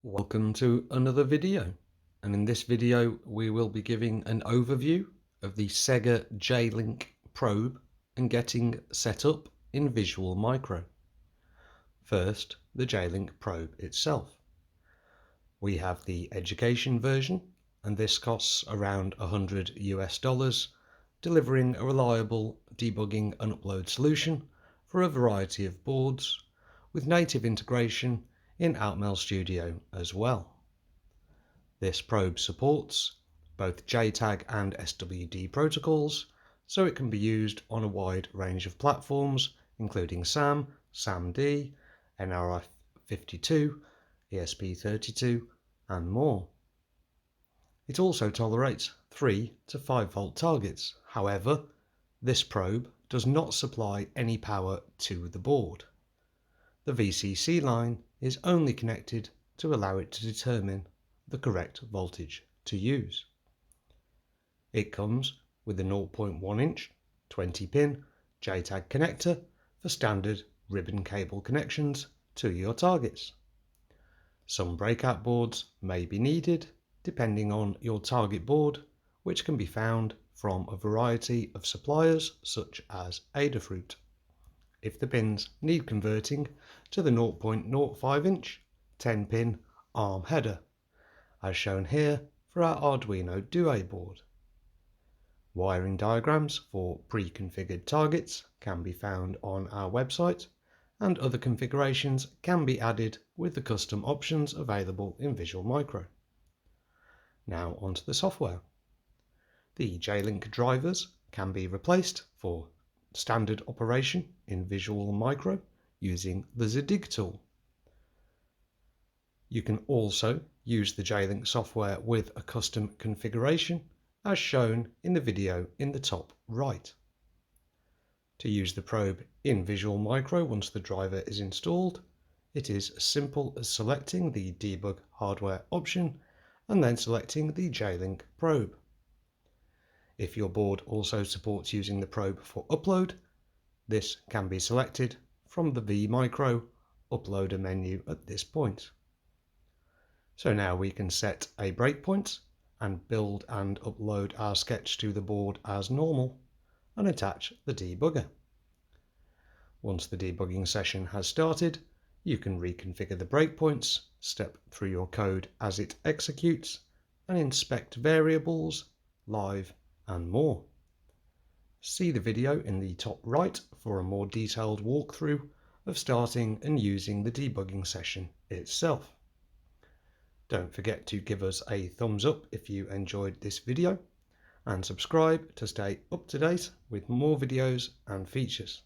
Welcome to another video, and in this video we will be giving an overview of the Segger JLink Probe and getting set up in Visual Micro. First, the JLink Probe itself. We have the education version, and this costs around $100 delivering a reliable debugging and upload solution for a variety of boards with native integration in Atmel Studio as well. This probe supports both JTAG and SWD protocols, so it can be used on a wide range of platforms including SAM, SAMD, NRF52, ESP32 and more. It also tolerates 3 to 5 volt targets. However, this probe does not supply any power to the board. The VCC line is only connected to allow it to determine the correct voltage to use. It comes with a 0.1 inch 20 pin JTAG connector for standard ribbon cable connections to your targets. Some breakout boards may be needed depending on your target board, which can be found from a variety of suppliers such as Adafruit. If the pins need converting to the 0.05 inch 10 pin ARM header, as shown here for our Arduino DUE board. Wiring diagrams for pre-configured targets can be found on our website, and other configurations can be added with the custom options available in Visual Micro. Now onto the software. The JLink drivers can be replaced for standard operation in Visual Micro using the JTAG tool. You can also use the JLink software with a custom configuration as shown in the video in the top right. To use the probe in Visual Micro once the driver is installed, it is as simple as selecting the debug hardware option and then selecting the JLink probe. If your board also supports using the probe for upload, this can be selected from the vMicro uploader menu at this point. So now we can set a breakpoint and build and upload our sketch to the board as normal and attach the debugger. Once the debugging session has started, you can reconfigure the breakpoints, step through your code as it executes, and inspect variables, live, and more. See the video in the top right for a more detailed walkthrough of starting and using the debugging session itself. Don't forget to give us a thumbs up if you enjoyed this video, and subscribe to stay up to date with more videos and features.